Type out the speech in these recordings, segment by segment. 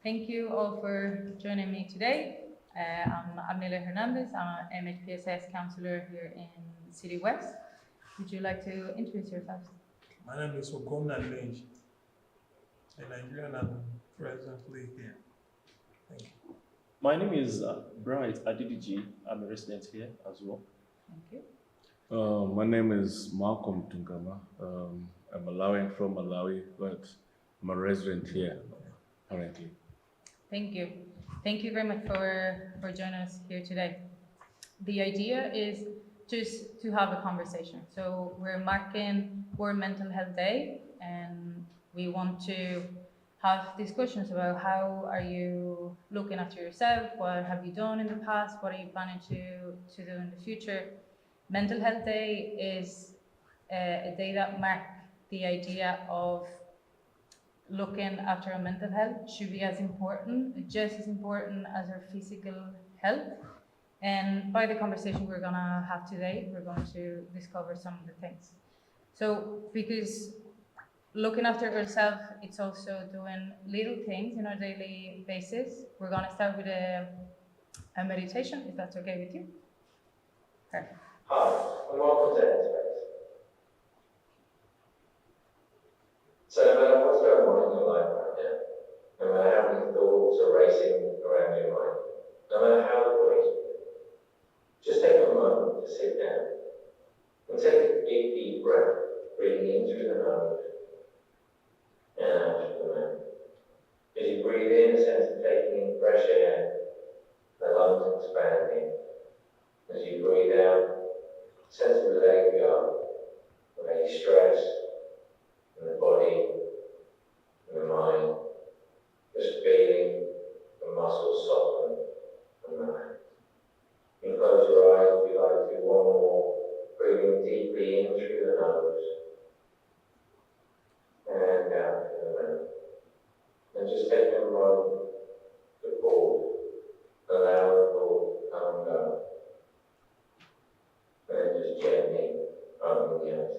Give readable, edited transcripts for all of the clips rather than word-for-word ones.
Thank you all for joining me today. I'm Amnila Hernandez. I'm an MHPSS counselor here in City West. Would you like to introduce yourselves? My name is Ogomna Lynch, a Nigerian and presently here. Thank you. My name is Bright Adidiji. I'm a resident here as well. Thank you. My name is Malcolm Tungama. I'm Malawian from Malawi, but I'm a resident here currently. Thank you. Thank you very much for joining us here today. The idea is just to have a conversation. So we're marking World Mental Health Day, and we want to have discussions about how are you looking after yourself, what have you done in the past, what are you planning to do in the future. Mental Health Day is a day that marks the idea of looking after our mental health should be as important, just as important as our physical health. And by the conversation we're gonna have today, we're going to discover some of the things. So, because looking after ourselves, it's also doing little things in our daily basis. We're gonna start with a meditation, if that's okay with you. Perfect. Hi, and welcome to Headspace. So no matter what's going on in your life right now, no matter how many thoughts are racing around your mind, no matter how the body's moving, just take a moment to sit down and take a big deep breath, breathing in through the nose and out through the mouth. As you breathe in, a sense of taking in fresh air, the lungs expanding. As you breathe out, a sense of letting go of any stress in the body, in the mind, just feeling the muscles soften and relax. You can close your eyes if you like to, one more, breathing deeply in through the nose and out through the mouth. And just take a moment to pause, allow the thought to come and go, and then just gently open the eyes again.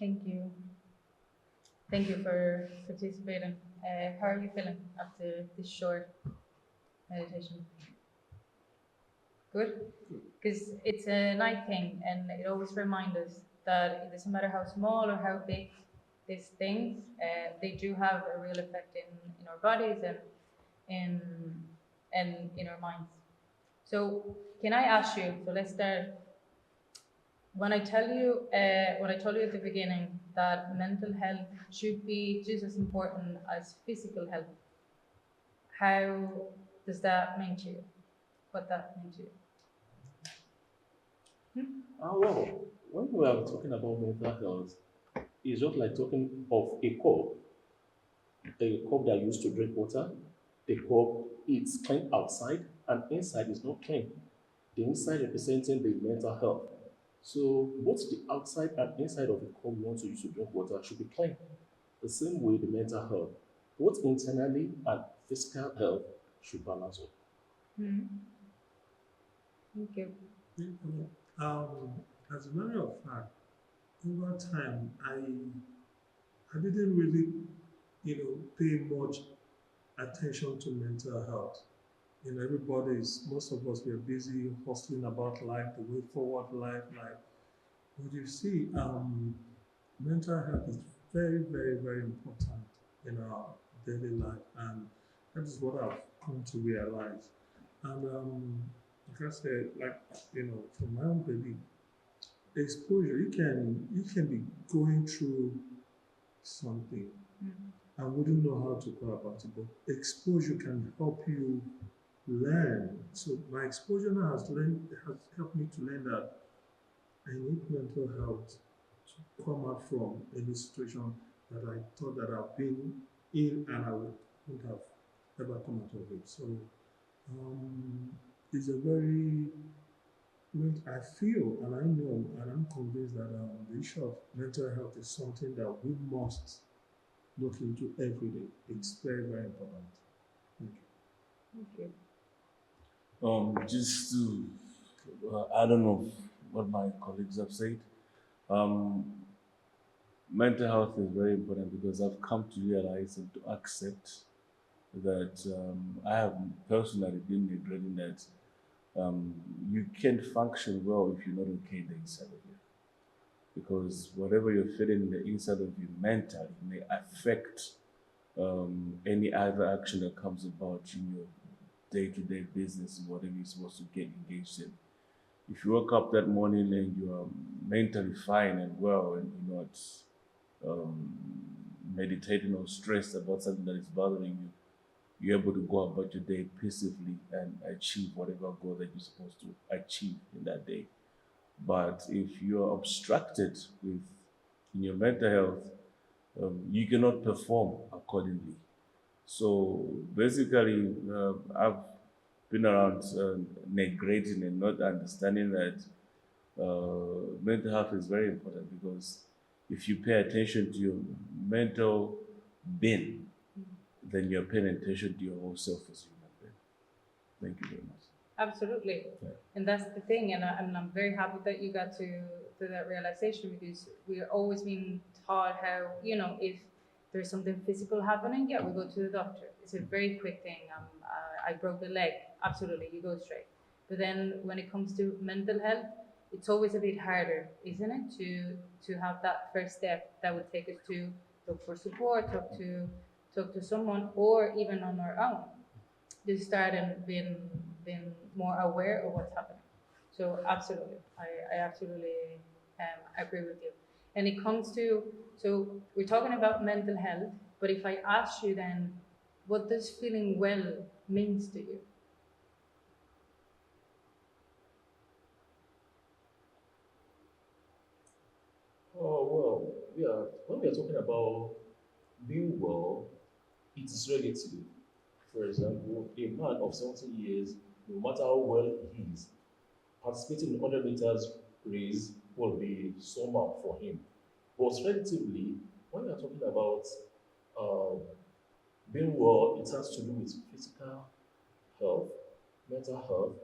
Thank you. Thank you for participating. How are you feeling after this short meditation? Good? Because it's a night thing, and it always reminds us that it doesn't matter how small or how big these things, they do have a real effect in our bodies and in our minds. So can I ask you, so let's start. When I told you at the beginning that mental health should be just as important as physical health, how does that mean to you? What that mean to you? Well, when we are talking about mental health, it's just like talking of a cup that used to drink water. The cup is clean outside and inside is not clean. The inside representing the mental health. So both the outside and inside of the cup you want to use to drink water should be clean. The same way the mental health, both internally and physical health should balance up. Thank you. As a matter of fact, over time, I didn't really, pay much attention to mental health. Most of us, we are busy hustling about life, the way forward life. But you see, mental health is very, very, very important in our daily life, and that is what I've come to realize. And like I said, from my own belief, exposure, you can be going through something and wouldn't know how to go about it, but exposure can help you learn. So my exposure now has helped me to learn that I need mental health to come out from any situation that I thought that I've been in and I wouldn't have ever come out of it. So it's a very, I feel and I know and I'm convinced that the issue of mental health is something that we must look into every day. It's very, very important. Thank you. Thank you. Just to I don't know what my colleagues have said. Um, Mental health is very important because I've come to realize and to accept that I have personally been regretting that you can't function well if you're not okay in the inside of you. Because whatever you're feeling in the inside of you mentally may affect any other action that comes about in your day-to-day business and whatever you're supposed to get engaged in. If you wake up that morning and you are mentally fine and well and you're not um, meditating or stressed about something that is bothering you, you're able to go about your day peacefully and achieve whatever goal that you're supposed to achieve in that day. But if you're obstructed with in your mental health, you cannot perform accordingly. So basically, I've been around neglecting and not understanding that mental health is very important because if you pay attention to your mental being, then you're paying attention to your whole self as a human being. Thank you very much. Absolutely. Yeah. And that's the thing. And I'm very happy that you got to that realization, because we're always being taught how, if there's something physical happening, yeah, we go to the doctor. It's a very quick thing. I broke a leg. Absolutely, you go straight. But then when it comes to mental health, it's always a bit harder, isn't it, to have that first step that would take us to look for support, talk to someone, or even on our own, to start and being more aware of what's happening. So absolutely, I absolutely agree with you. And it comes to, so we're talking about mental health, but if I ask you then, what does feeling well means to you? Oh, well, when we are talking about being well, it is relative. For example, a man of 70 years, no matter how well he is, participating in 100 meters race will be somehow for him. But relatively, when we are talking about uh, being well, it has to do with physical health, mental health,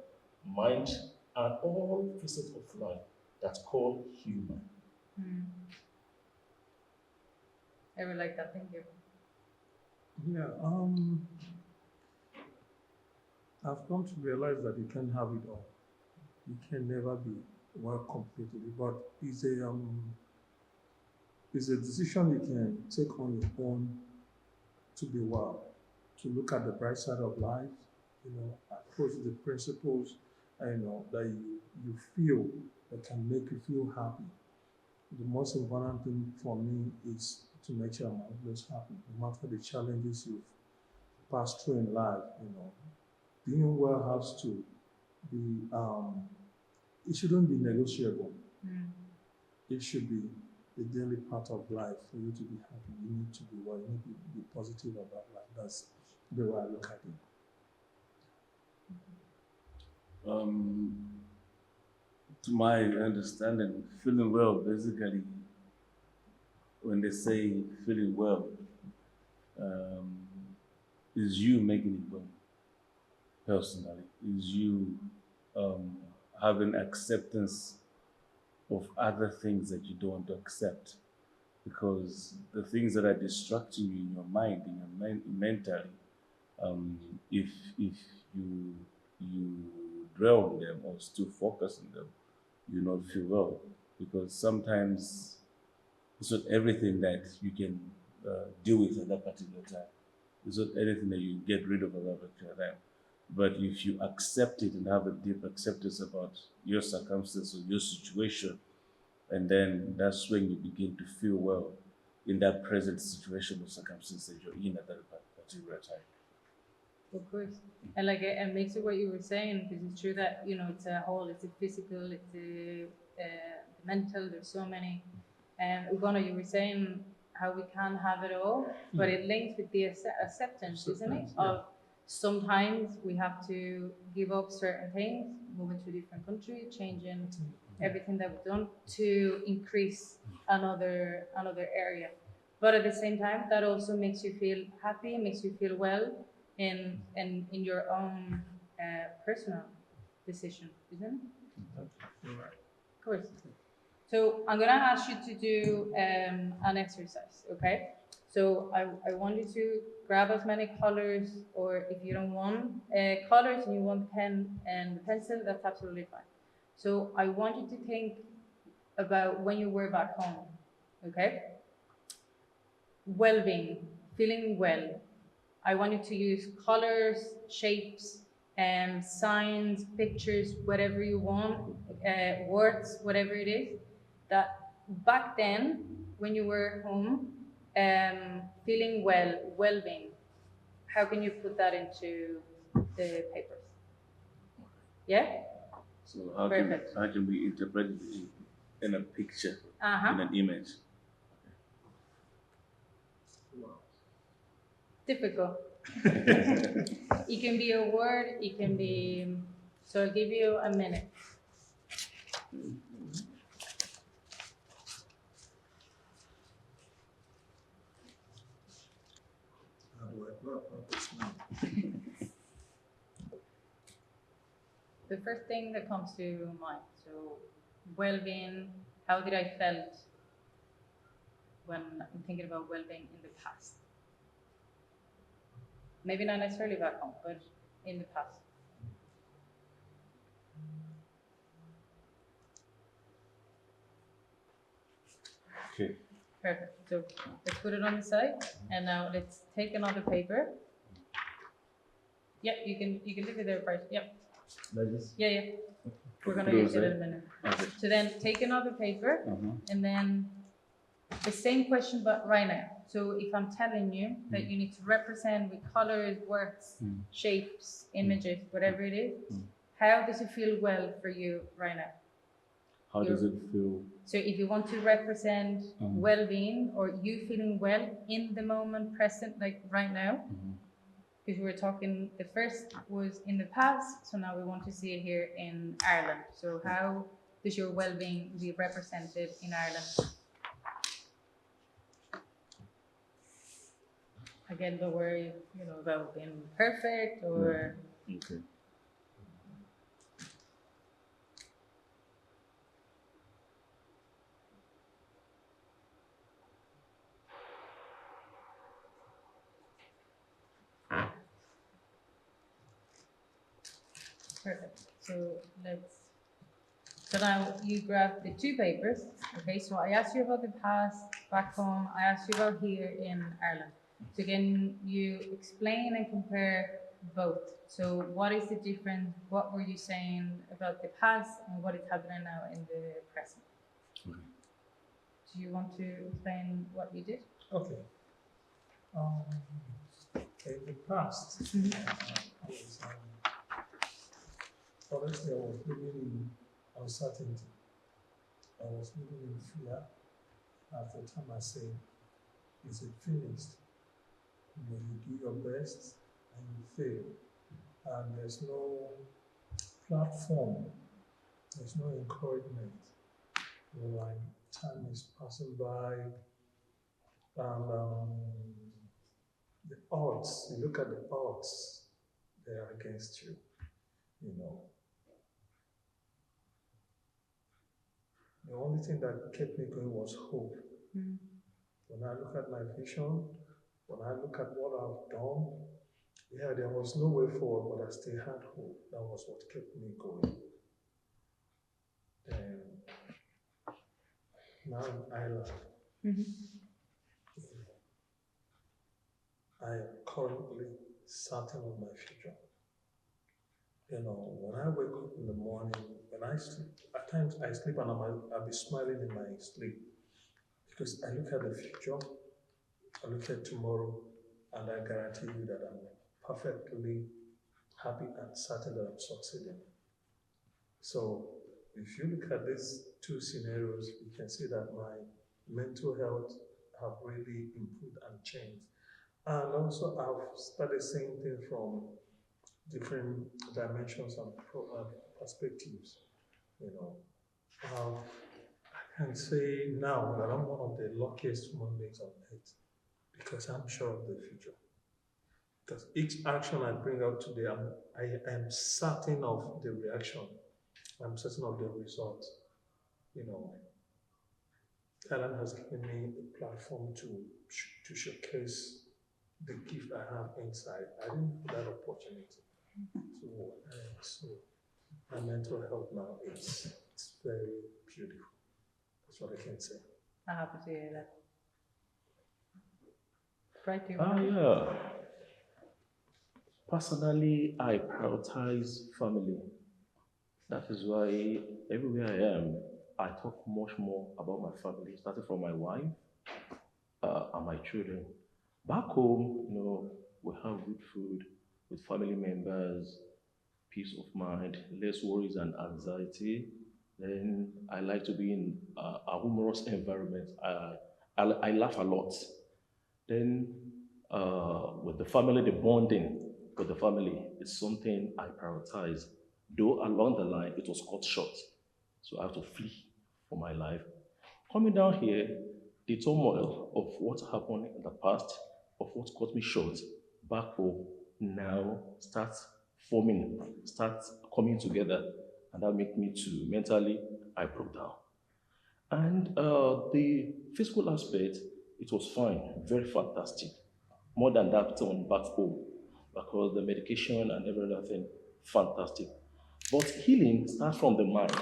mind, and all facets of life that's called human. Hmm. I would like that. Thank you. Yeah, I've come to realize that you can't have it all. You can never be well completely, but it's a decision you can take on your own to be well, to look at the bright side of life, approach the principles, that you feel that can make you feel happy. The most important thing for me is to make sure I'm always happy, no matter the challenges you've passed through in life. Being well has to be, it shouldn't be negotiable. Hmm. It should be a daily part of life for you to be happy. You need to be well, you need to be positive about life. That's the way I look at it. To my understanding, feeling well basically, when they say feeling well, um, is you making it well personally, is you um, having acceptance of other things that you don't want to accept. Because the things that are distracting you in your mind, in your mentally, um, if you dwell on them or still focus on them, you not feel well. Because sometimes it's not everything that you can deal with at that particular time. It's not anything that you get rid of at that particular time. But if you accept it and have a deep acceptance about your circumstance or your situation, and then that's when you begin to feel well in that present situation or circumstance that you're in at that particular time. Of course. And like it makes it what you were saying, because it's true that, it's a whole, it's a physical, it's a mental, there's so many. And Ugona, you were saying how we can have it all, but it links with the acceptance, isn't it? Acceptance, yeah. Of sometimes we have to give up certain things, moving to a different country, changing everything that we've done to increase another area. But at the same time, that also makes you feel happy, makes you feel well in your own personal decision, isn't it? You're right. Of course. So I'm gonna ask you to do an exercise, okay? So I want you to grab as many colors, or if you don't want colors and you want pen and pencil, that's absolutely fine. So I want you to think about when you were back home, okay? Well-being, feeling well. I want you to use colors, shapes, signs, pictures, whatever you want, words, whatever it is. That back then, when you were home, feeling well, well-being. How can you put that into the papers? Yeah. So Perfect. how can we interpret it in a picture, Uh-huh. in an image? Wow. Difficult. It can be a word. It can be. So I'll give you a minute. How do I go about this now? The first thing that comes to mind. So, well-being. How did I felt when I'm thinking about well-being in the past? Maybe not necessarily back home, but in the past. Okay. Perfect. So let's put it on the side, and now let's take another paper. Yep, you can leave it there first. Yep. Like this? Yeah. We're gonna Put it use it in aside? a minute. Okay. So then take another paper, and then the same question, but right now. So if I'm telling you that you need to represent with colors, words, shapes, images, whatever it is, how does it feel well for you right now? How does it feel? So if you want to represent well-being or you feeling well in the moment present, like right now, because we were talking, the first was in the past, so now we want to see it here in Ireland. So how does your well-being be represented in Ireland? Again, don't worry, about being perfect or. Okay. Perfect. So now you grab the two papers. Okay, so I asked you about the past back home. I asked you about here in Ireland. So again, you explain and compare both. So what is the difference? What were you saying about the past and what is happening now in the present? Okay. Do you want to explain what you did? Okay. In the past, honestly, I was living in uncertainty. I was living in fear. At the time, I said, "Is it finished?" You do your best and you fail, and there's no platform. There's no encouragement. Like time is passing by, and the odds. You look at the odds; they are against you. The only thing that kept me going was hope. When I look at my vision, when I look at what I've done, yeah, there was no way forward, but I still had hope. That was what kept me going. And now in Ireland, I am currently certain of my future. When I wake up in the morning, when I sleep, at times I sleep and I'll be smiling in my sleep because I look at the future, I look at tomorrow, and I guarantee you that I'm perfectly happy and certain that I'm succeeding. So if you look at these two scenarios, you can see that my mental health have really improved and changed. And also I've started seeing things from different dimensions and perspectives. I can say now that I'm one of the luckiest human beings on earth because I'm sure of the future. Because each action I bring out today, I am certain of the reaction I'm certain of the result. You know, Ireland has given me a platform to showcase the gift I have inside. I didn't have that opportunity. So my mental health now it's very beautiful. That's what I can say. I'm happy to hear that. Right, do you Ah, want to? yeah. Personally, I prioritize family. That is why everywhere I am, I talk much more about my family, starting from my wife and my children. Back home, we have good food with family members, peace of mind, less worries and anxiety. Then I like to be in a humorous environment. I laugh a lot. Then with the family, the bonding with the family is something I prioritize. Though along the line, it was cut short. So I have to flee for my life. Coming down here, the turmoil of what happened in the past, of what cut me short, back home, now starts forming, starts coming together, and that make me to mentally, I broke down. And the physical aspect, it was fine, very fantastic. More than that on back home, because the medication and every other thing, fantastic. But healing starts from the mind,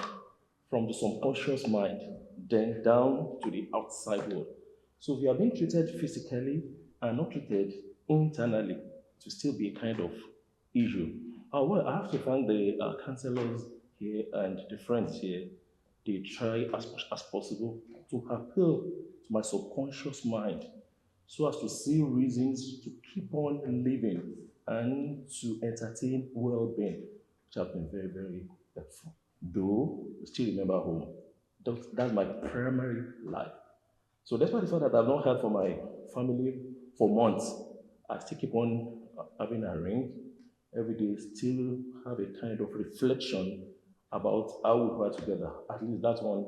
from the subconscious mind, then down to the outside world. So if you are being treated physically and not treated internally, to still be a kind of issue. Well, I have to thank the counselors here and the friends here. They try as much as possible to appeal to my subconscious mind so as to see reasons to keep on living and to entertain well-being, which have been very, very helpful. Though, I still remember home. That's my primary life. So despite the fact that I've not heard from my family for months, I still keep on having a ring every day, still have a kind of reflection about how we were together. At least that one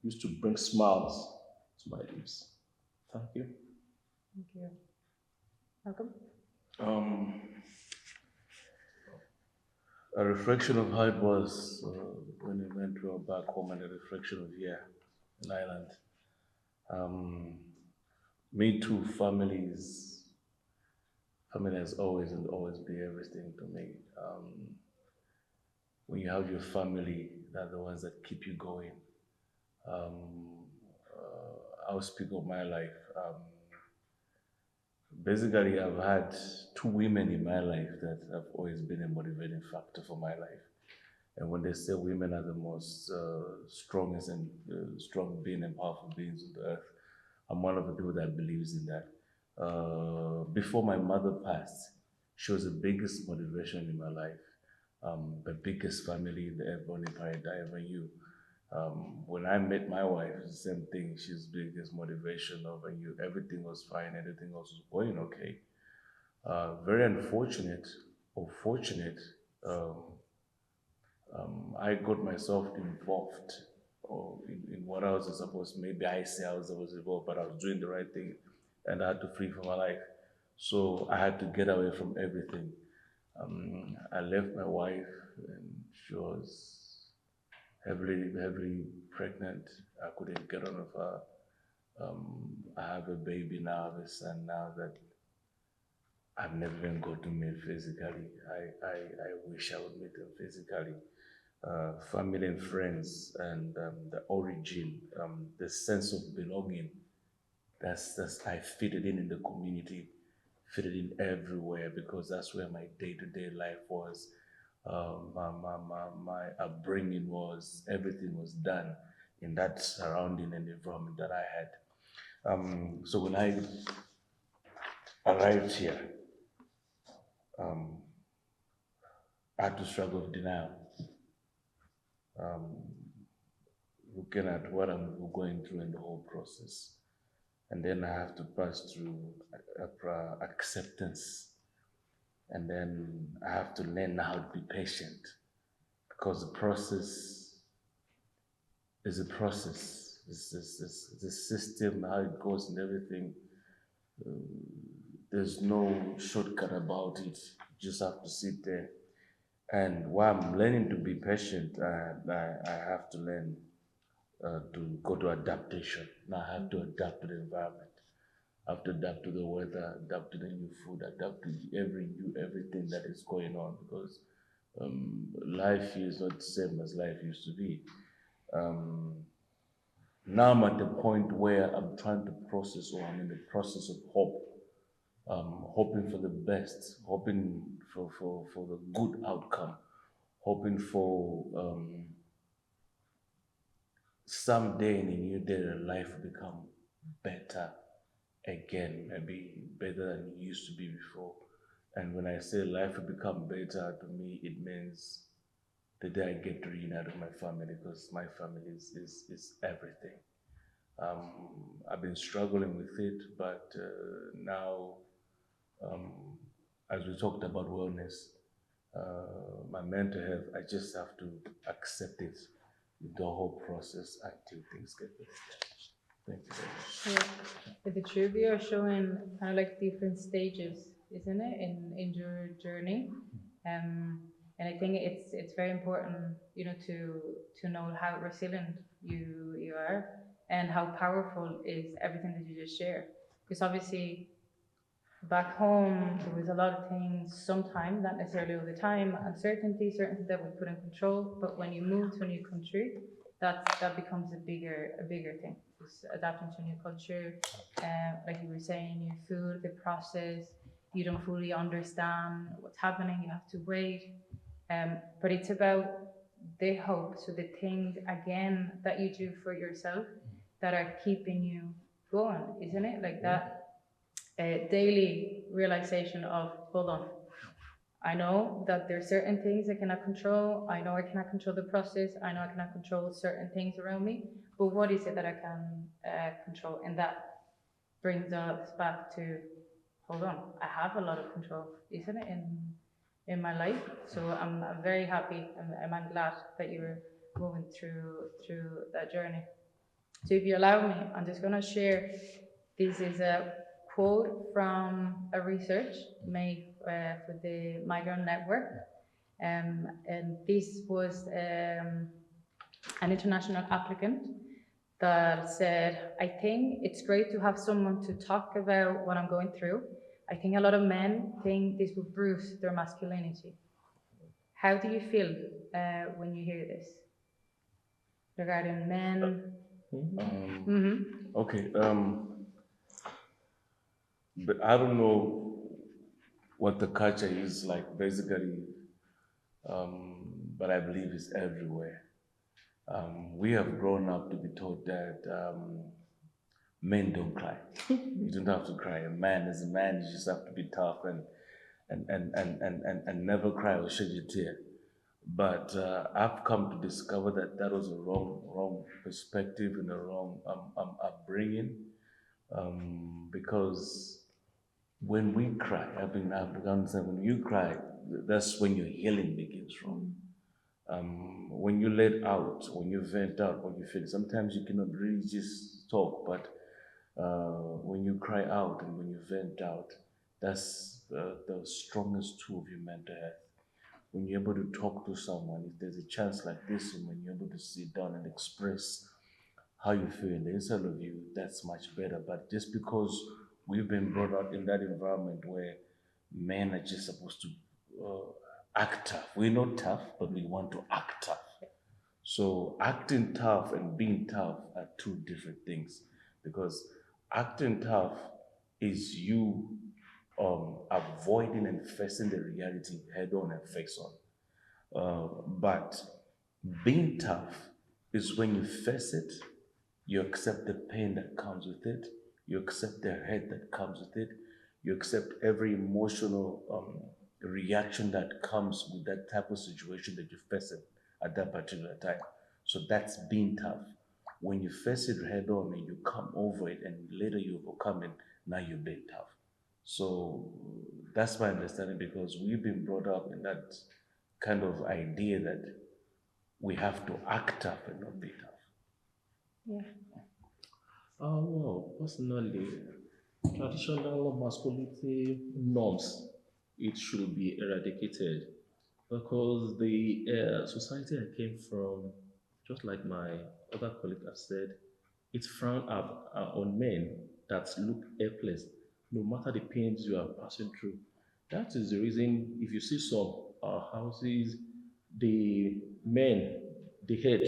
used to bring smiles to my lips. Thank you. Thank you. Welcome. Um, a reflection of how it was when we went to back home, and a reflection of here in Ireland. Um, Me too, family has always and always be everything to me. When you have your family, they're the ones that keep you going. I'll speak of my life. Basically, I've had two women in my life that have always been a motivating factor for my life. And when they say women are the most strongest and strong being and powerful beings on the earth, I'm one of the people that believes in that. Before my mother passed, she was the biggest motivation in my life, the biggest family in the ever empire I ever knew. When I met my wife, it's the same thing. She's the biggest motivation of you. Everything was fine, everything else was going okay. Very unfortunate or fortunate, um, I got myself involved or in what I was supposed. Maybe I say I was involved, but I was doing the right thing, and I had to flee for my life. So I had to get away from everything. I left my wife, and she was heavily pregnant. I couldn't get on with her. I have a baby now, I have a son now that I've never even got to meet physically. I wish I would meet him physically. Family and friends, and the origin, the sense of belonging. That's I fit it in the community, fit it in everywhere because that's where my day-to-day life was. My upbringing was, everything was done in that surrounding and environment that I had. So when I arrived here, I had to struggle with denial, looking at what I'm going through in the whole process. And then I have to pass through acceptance. And then I have to learn how to be patient because the process is a process. It's a system, how it goes and everything. There's no shortcut about it. You just have to sit there And while I'm learning to be patient, I have to learn to go to adaptation. Now I have to adapt to the environment. I have to adapt to the weather, adapt to the new food, adapt to everything that is going on because life here is not the same as life used to be. Um, Now I'm at the point where I'm trying to process, or I'm in the process of hope, hoping for the best, hoping for the good outcome, hoping for someday in a new day that life will become better again, maybe better than it used to be before. And when I say life will become better, to me it means the day I get to reunite with my family because my family is everything. I've been struggling with it, but now, um, as we talked about wellness, my mental health, I just have to accept it, the whole process until things get better. Thank you very much. Yeah. But the truth, you are showing kind of like different stages, isn't it, in your journey? And I think it's very important, to know how resilient you are and how powerful is everything that you just shared. Because obviously back home there was a lot of things, sometimes not necessarily all the time, uncertainty, certainty that we couldn't control. But when you move to a new country, that becomes a bigger thing. Just adapting to a new culture, like you were saying, new food, the process, you don't fully understand what's happening, you have to wait. But it's about the hope, so the things again that you do for yourself that are keeping you going, isn't it? Like that daily realization of, hold on, I know that there are certain things I cannot control. I know I cannot control the process. I know I cannot control certain things around me. But what is it that I can control? And that brings us back to, hold on, I have a lot of control, isn't it, in my life? So I'm very happy, and I'm glad that you're moving through that journey. So if you allow me, I'm just gonna share. This is a quote from a research made for the Migrant Network. And this was an international applicant that said, I think it's great to have someone to talk about what I'm going through. I think a lot of men think this will bruise their masculinity. How do you feel when you hear this regarding men? Okay, but I don't know what the culture is like basically, but I believe it's everywhere. We have grown up to be taught that men don't cry. You don't have to cry. A man is a man. You just have to be tough and never cry or shed a tear. But I've come to discover that that was a wrong perspective and a wrong upbringing. Because when we cry, I've begun to say, when you cry, that's when your healing begins from. When you let out, when you vent out what you feel, sometimes you cannot really just talk, but when you cry out and when you vent out, that's the strongest tool of your mental health. When you're able to talk to someone, if there's a chance like this, and when you're able to sit down and express how you feel in the inside of you, that's much better. But just because we've been brought up in that environment where men are just supposed to act tough, we're not tough, but we want to act tough. So acting tough and being tough are two different things, because acting tough is you avoiding and facing the reality head on and face on. But being tough is when you face it, you accept the pain that comes with it, you accept the hurt that comes with it, you accept every emotional reaction that comes with that type of situation that you face it at that particular time. So that's being tough. When you face it head on and you come over it and later you overcome it, now you're being tough. So that's my understanding, because we've been brought up in that kind of idea that we have to act tough and not be tough. Yeah. Well, personally, traditional masculinity norms, it should be eradicated. Because the society I came from, just like my other colleague have said, it's frowned on men that look helpless, no matter the pains you are passing through. That is the reason if you see some houses, the men, the head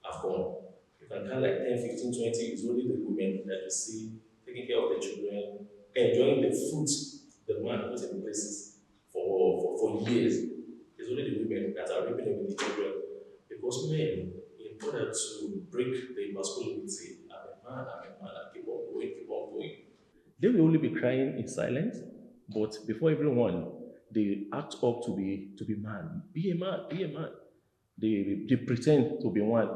are gone. You can count like 10, 15, 20. It's only the women that you see taking care of the children, enjoying the fruits the man put in places for years. It's only the women that are reaping it with the children. Because men, in order to break the masculinity, I'm a man, and keep on going. They will only be crying in silence, but before everyone, they act up to be man. Be a man, be a man. They pretend to be one,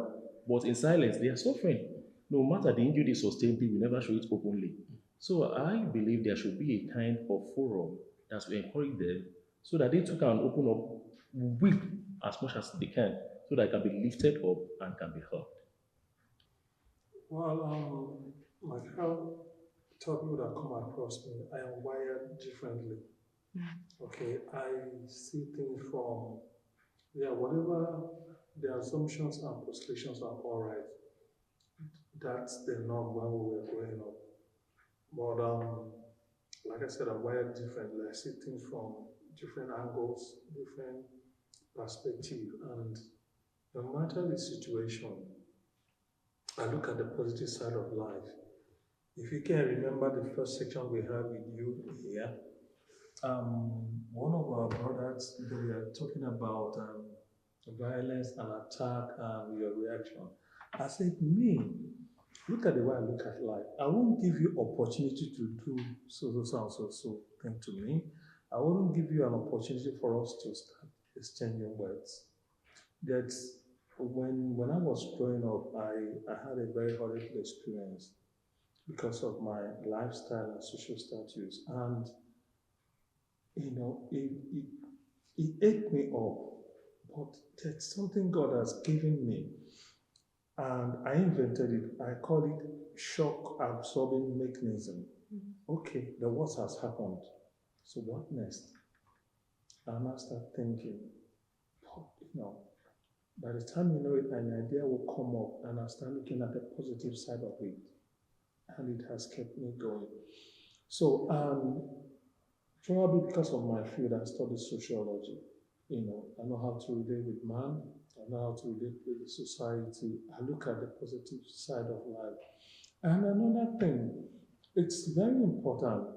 but in silence, they are suffering. No matter the injury they sustain, they will never show it openly. So I believe there should be a kind of forum that will encourage them so that they too can open up, weep as much as they can, so that it can be lifted up and can be helped. Well, like how tell people that come across me, I am wired differently. Okay, I see things from, yeah, whatever the assumptions and postulations are all right. That's the norm when we were growing up. But like I said, I'm wired differently. I see things from different angles, different perspective, and no matter the situation, I look at the positive side of life. If you can remember the first section we had with you here, one of our brothers, they were talking about violence and attack and your reaction. I said, me, look at the way I look at life. I won't give you opportunity to do so thing to me. I wouldn't give you an opportunity for us to start exchanging words. That when I was growing up, I had a very horrible experience because of my lifestyle and social status. And it it ate me up. But that's something God has given me. And I invented it. I call it shock absorbing mechanism. Okay, the worst has happened. So what next? And I start thinking, oh, by the time you know it, an idea will come up and I start looking at the positive side of it. And it has kept me going. So probably because of my field, I studied sociology. I know how to relate with man. I know how to relate with the society. I look at the positive side of life. And another thing, it's very important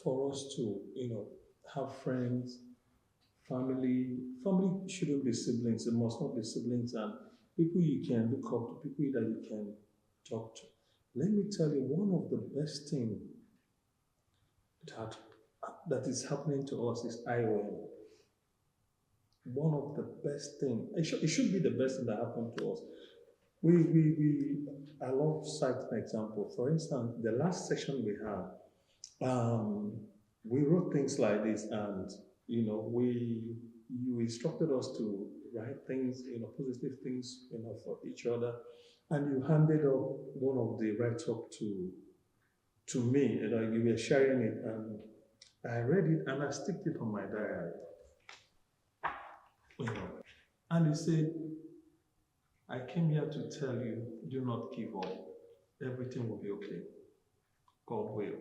for us to, have friends, family. Family shouldn't be siblings. It must not be siblings and people you can look up to, people that you can talk to. Let me tell you, one of the best things that that is happening to us is IOM. One of the best things, it should be the best thing that happened to us. I love citing an example. For instance, the last session we had, we wrote things like this, and you instructed us to write things, positive things, for each other, and you handed up one of the write up to me, and you were sharing it, and I read it and I sticked it on my diary. And he said, I came here to tell you, do not give up. Everything will be okay. God will.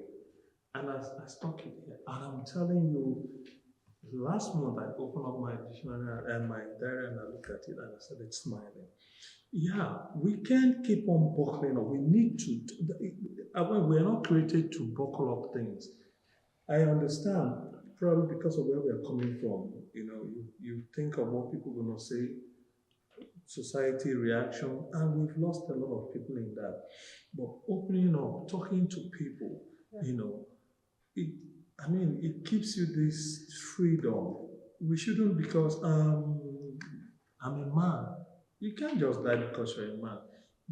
And I stuck it here. And I'm telling you, last month I opened up my dictionary and my diary and I looked at it and I started smiling. Yeah, we can't keep on buckling up. We need to. We're not created to buckle up things. I understand, probably because of where we are coming from. You think of what people are going to say, society reaction, and we've lost a lot of people in that. But opening up, talking to people, it. It gives you this freedom. We shouldn't because I'm a man. You can't just die because you're a man.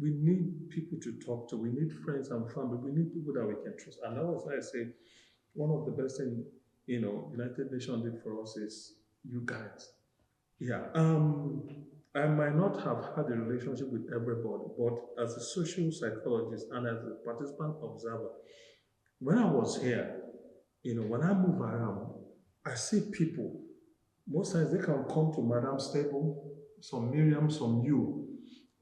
We need people to talk to. We need friends and family. We need people that we can trust. And that was why I say one of the best things, United Nations did for us is you guys. Yeah. I might not have had a relationship with everybody, but as a social psychologist and as a participant observer, when I was here, when I move around, I see people most times they can come to Madam's table, some Miriam, some you,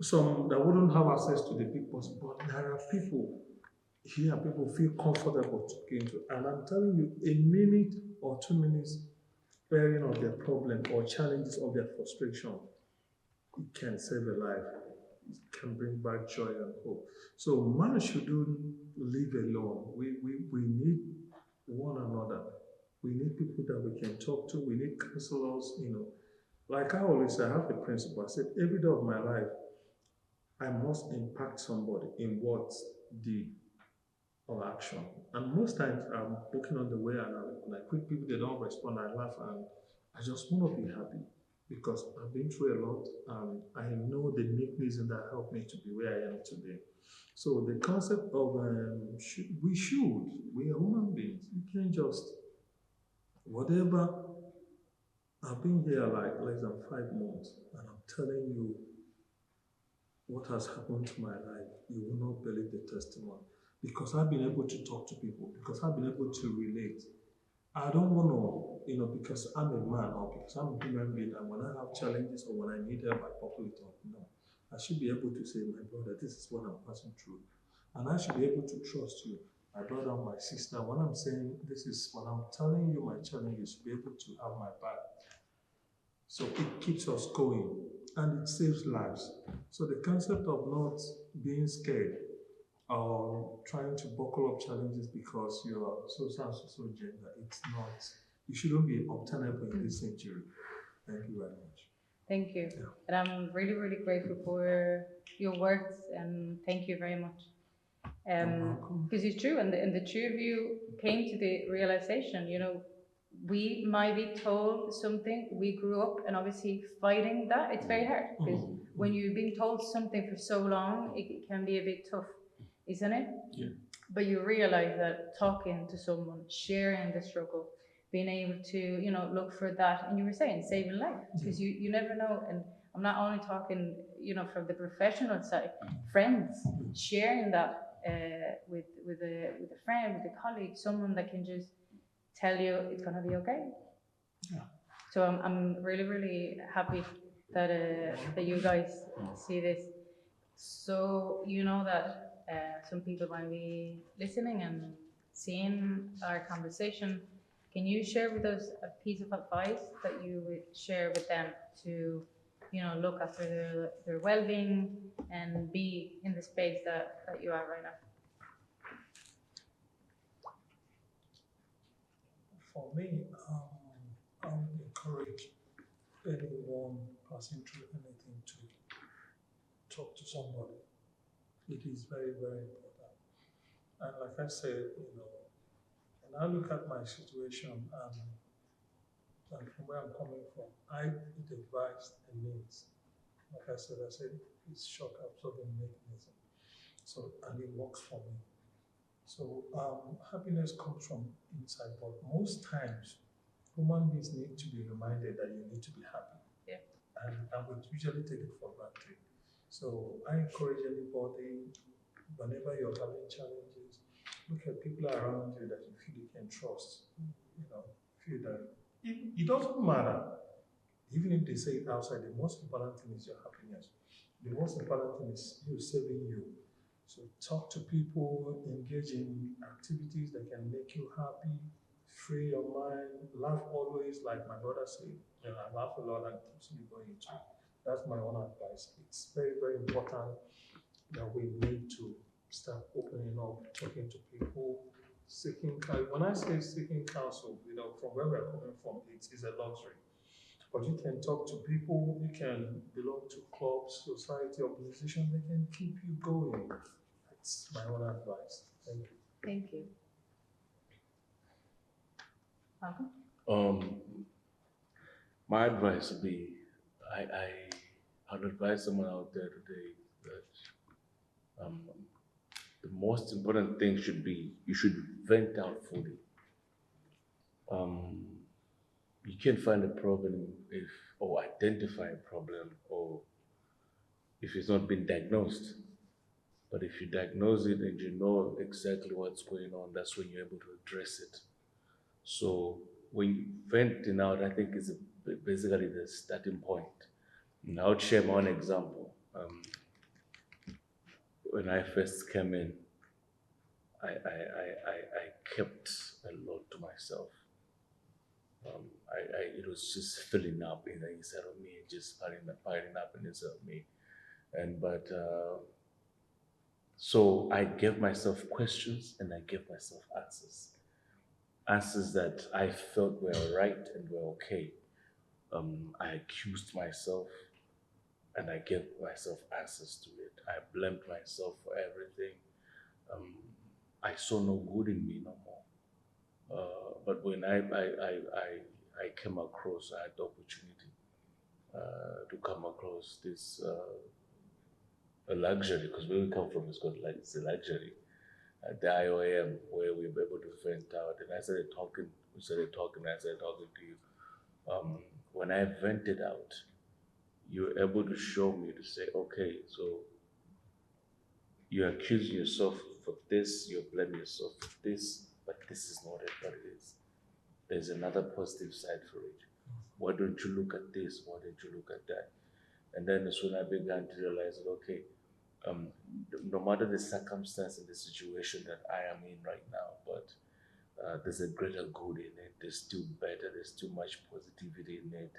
some that wouldn't have access to the big boss, but there are people here, people feel comfortable talking to. And I'm telling you, a minute or 2 minutes bearing of their problem or challenges of their frustration, it can save a life. It can bring back joy and hope. So man shouldn't live alone. We need one another. We need people that we can talk to. We need counselors, Like I always say, I have a principle. I said, every day of my life, I must impact somebody in words, deed, or action. And most times I'm walking on the way and when I quick people, they don't respond, I laugh and I just want to be happy because I've been through a lot and I know the mechanism that helped me to be where I am today. So the concept of we are human beings. You can't just, whatever. I've been here like less than 5 months and I'm telling you what has happened to my life. You will not believe the testimony because I've been able to talk to people, because I've been able to relate. I don't want to, because I'm a man or because I'm a human being, and when I have challenges or when I need help, I populate up. No, I should be able to say, my brother, this is what I'm passing through. And I should be able to trust you, my brother, my sister. When I'm saying this is when I'm telling you my challenges, be able to have my back. So it keeps us going and it saves lives. So the concept of not being scared or trying to buckle up challenges because you are so and so gender, it's not, it shouldn't be obtainable in this century. Thank you very much. Thank you. Yeah. And I'm really, really grateful for your words and thank you very much. Because it's true, and the two of you came to the realization, we might be told something, we grew up, and obviously fighting that, it's very hard, because when you've been told something for so long, it can be a bit tough, isn't it? Yeah. But you realize that talking to someone, sharing the struggle, being able to, look for that, and you were saying, saving life, because you never know, and I'm not only talking, from the professional side, friends, sharing that with a friend, with a colleague, someone that can just tell you it's gonna be okay. Yeah. So I'm really, really happy that that you guys see this. So you know that some people might be listening and seeing our conversation. Can you share with us a piece of advice that you would share with them to, look after their well-being and be in the space that you are right now? For me, I would encourage anyone passing through anything to talk to somebody. It is very, very important. And like I said, when I look at my situation and from where I'm coming from, I advise the needs. Like I said, it's shock absorbing mechanism. So, and it works for me. So, happiness comes from inside, but most times, human beings need to be reminded that you need to be happy. Yeah. And we usually take it for granted. So, I encourage anybody, whenever you're having challenges, look at people around you that you feel you can trust. Feel that it doesn't matter. Even if they say it outside, the most important thing is your happiness. The most important thing is you saving you. So talk to people, engage in activities that can make you happy, free your mind, laugh always, like my brother said. I laugh a lot and keeps me going too. That's my own advice. It's very, very important that we need to start opening up, talking to people, seeking counsel. When I say seeking counsel, from where we're coming from, it is a luxury. But you can talk to people, you can belong to clubs, society, organizations, they can keep you going. That's my own advice. Thank you. Thank you. Malcolm? My advice would be, I'd advise someone out there today that the most important thing should be, you should vent out fully. You can't find a problem or identify a problem or if it's not been diagnosed. But if you diagnose it and you know exactly what's going on, that's when you're able to address it. So when you venting out, I think is the basically the starting point. And I would share my own example. When I first came in, I kept a lot to myself. It was just filling up in the inside of me, just piling up in the inside of me. So I gave myself questions and I gave myself answers. Answers that I felt were right and were okay. I accused myself and I gave myself answers to it. I blamed myself for everything. Um, I saw no good in me no more. But when I came across, I had the opportunity to come across this a luxury, because where we come from is called like it's a luxury. At the IOM, where we were able to vent out, and I started talking. We started talking. I started talking to you. When I vented out, you were able to show me to say, okay, so you accuse yourself for this, you blame yourself for this, but this is not it, what it is. There's another positive side for it. Why don't you look at this? Why don't you look at that? And then that's when I began to realize that, okay, no matter the circumstance and the situation that I am in right now, but there's a greater good in it. There's still better. There's too much positivity in it.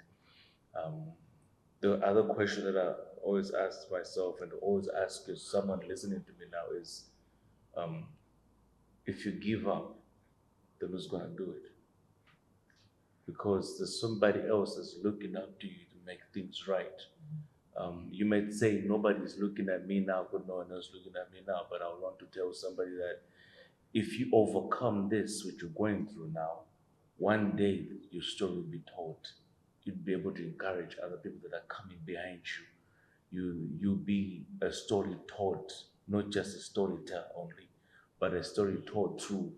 The other question that I always ask myself and always ask someone listening to me now is, if you give up, then who's gonna do it? Because there's somebody else that's looking up to you to make things right. You might say nobody's looking at me now, but no one else looking at me now. But I want to tell somebody that if you overcome this, which you're going through now, one day your story will be told. You'll be able to encourage other people that are coming behind you. You'll be a story told, not just a storyteller only, but a story told through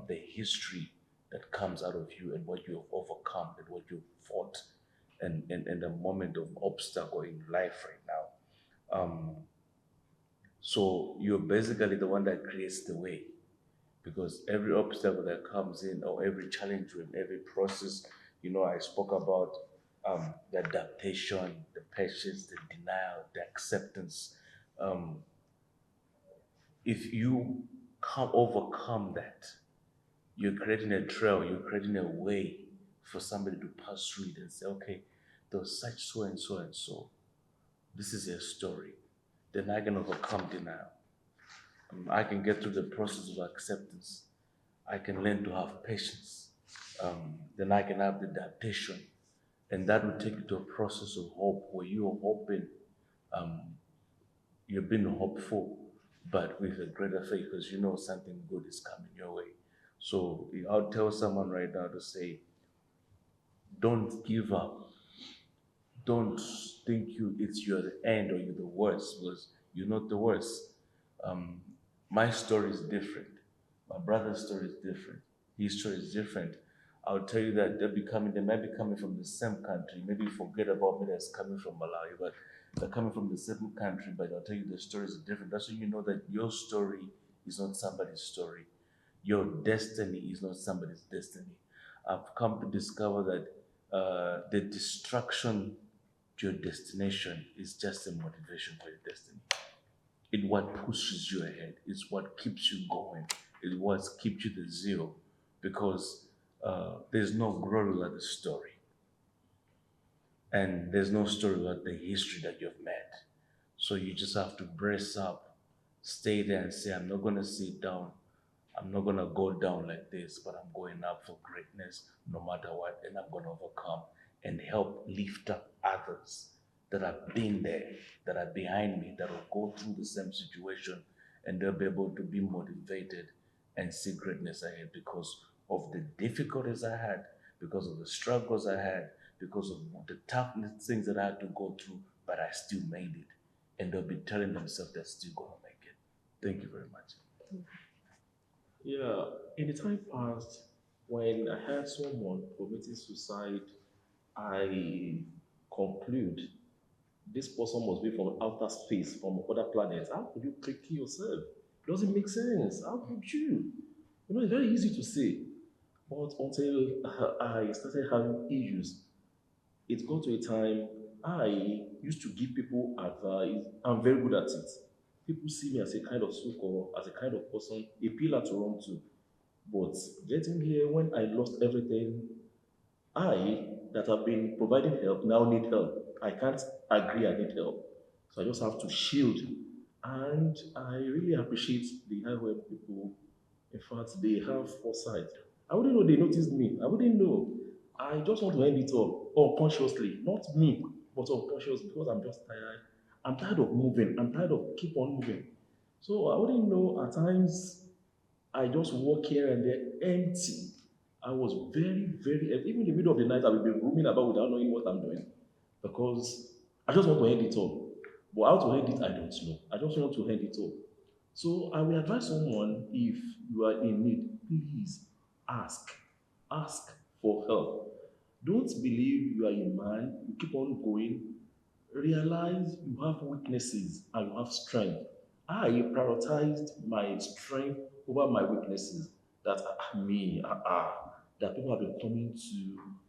the history that comes out of you and what you have overcome and what you've fought and the moment of obstacle in life right now. So you're basically the one that creates the way, because every obstacle that comes in or every challenge with every process, I spoke about the adaptation, the patience, the denial, the acceptance. If you can't overcome that, you're creating a trail, you're creating a way for somebody to pass through it and say, okay, there was such so and so and so. This is their story. Then I can overcome denial. I can get through the process of acceptance. I can learn to have patience. Then I can have the adaptation. And that will take you to a process of hope where you are hoping, you're being hopeful, but with a greater faith because you know something good is coming your way. So I'll tell someone right now to say, don't give up. Don't think you're the end or you're the worst, because you're not the worst. Um, my story is different. My brother's story is different. His story is different. I'll tell you that they might be coming from the same country. Maybe forget about me that's coming from Malawi, but they're coming from the same country, but I'll tell you the stories are different. That's when you know that your story is not somebody's story. Your destiny is not somebody's destiny. I've come to discover that the distraction to your destination is just a motivation for your destiny. It's what pushes you ahead. It's what keeps you going. It's what keeps you the zero, because there's no glory without the story, and there's no story without the history that you've made. So you just have to brace up, stay there, and say, "I'm not gonna sit down. I'm not gonna go down like this, but I'm going up for greatness, no matter what, and I'm gonna overcome and help lift up others that have been there, that are behind me, that will go through the same situation, and they'll be able to be motivated and see greatness ahead because of the difficulties I had, because of the struggles I had, because of the tough things that I had to go through, but I still made it. And they'll be telling themselves they're still gonna make it." Thank you very much. Yeah, in the time past, when I heard someone committing suicide, I conclude this person must be from outer space, from other planets. How could you kill yourself? It doesn't make sense. How could you? It's very easy to say, but until I started having issues it got to a time I used to give people advice. I'm very good at it. People see me as a kind of so as a kind of person, a pillar to run to. But getting here, when I lost everything, I, that have been providing help, now need help. I can't agree I need help. So I just have to shield. And I really appreciate the IOM people. In fact, they have foresight. I wouldn't know they noticed me. I wouldn't know. I just want to end it all unconsciously. Not me, but unconsciously because I'm just tired. I'm tired of moving. I'm tired of keep on moving. So I wouldn't know at times I just walk here and there empty. I was very, very even in the middle of the night I will be roaming about without knowing what I'm doing because I just want to end it all. But how to end it, I don't know. I just want to end it all. So I will advise someone if you are in need, please ask. Ask for help. Don't believe you are a man, you keep on going. Realize you have weaknesses and you have strength. I prioritized my strength over my weaknesses. That that people have been coming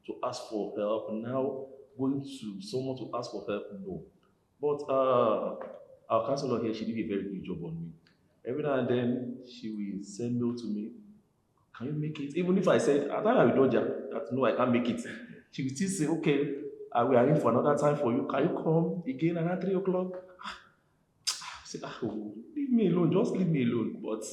to ask for help. Now going to someone to ask for help, no. But our counselor here, she did a very good job on me. Every now and then, she will send mail to me. Can you make it? Even if I said, I thought I will dodge her, that no, I can't make it. She will still say, okay, I will arrange for another time for you. Can you come again around 3 o'clock? I say, oh, leave me alone, just leave me alone. But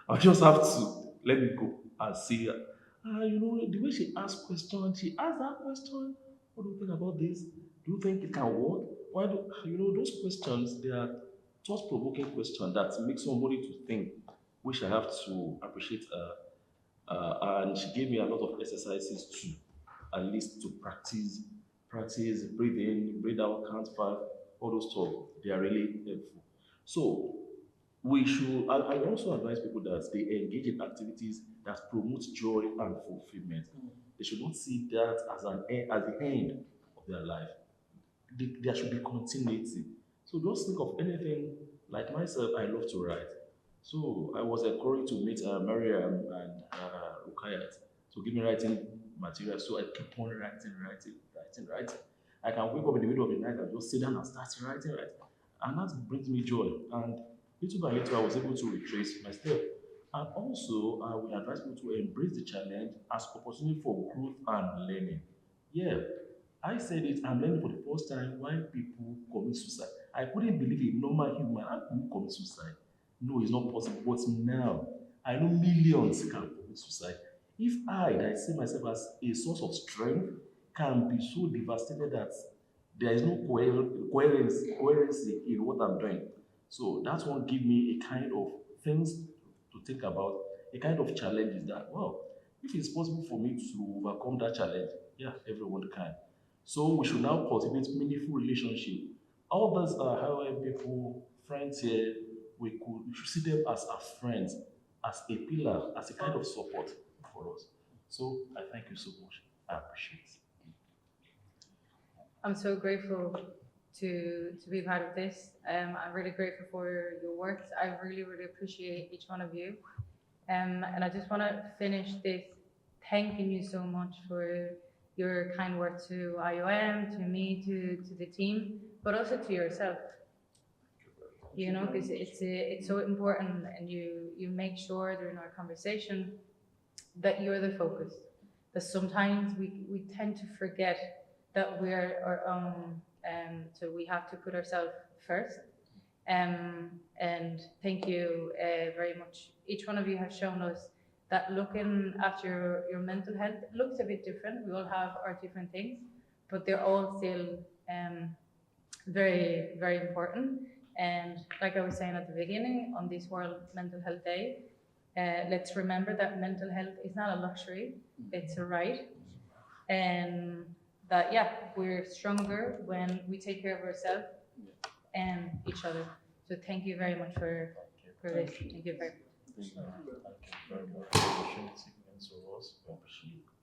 I just have to let me go and see her. The way she asked questions, she asked that question. What do you think about this? Do you think it can work? Why do those questions? They are thought-provoking questions that make somebody to think. Which I have to appreciate her. And she gave me a lot of exercises too, at least to practice breathe in, breathe out, count five, all those stuff. They are really helpful. So we should. I also advise people that they engage in activities that promote joy and fulfillment. They should not see that as as the end of their life. There should be continuity. So just think of anything like myself. I love to write. So I was encouraged to meet Mariam and Rukayat to give me writing material. So I keep on writing. I can wake up in the middle of the night and just sit down and start writing. And that brings me joy. And little by little, I was able to retrace my step. And also, I will advise people to embrace the challenge as opportunity for growth and learning. Yeah, I said it, I'm learning for the first time why people commit suicide. I couldn't believe a normal human how could you commit suicide. No, it's not possible. But now I know millions can commit suicide. If I, that I see myself as a source of strength, can be so devastated that there is no coherency in what I'm doing. So that one give me a kind of things to think about, a kind of challenges that, well, if it's possible for me to overcome that challenge, yeah, everyone can. So we should now cultivate meaningful relationship. All those however people, friends here, we should see them as our friends, as a pillar, as a kind of support for us. So I thank you so much. I appreciate it. I'm so grateful to be part of this. I'm really grateful for your works. I really, really appreciate each one of you. And I just want to finish this thanking you so much for your kind words to IOM, to me, to the team, but also to yourself. Because it's so important, and you make sure during our conversation that you're the focus. That sometimes we tend to forget that we're our own, so we have to put ourselves first. And thank you very much. Each one of you has shown us that looking after your mental health looks a bit different. We all have our different things, but they're all still very, very important. And like I was saying at the beginning, on this World Mental Health Day, let's remember that mental health is not a luxury, it's a right. And that, yeah, we're stronger when we take care of ourselves and each other. So thank you very much for this. Thank you very much. Thank you very much for your sharing this experience with us. We appreciate it.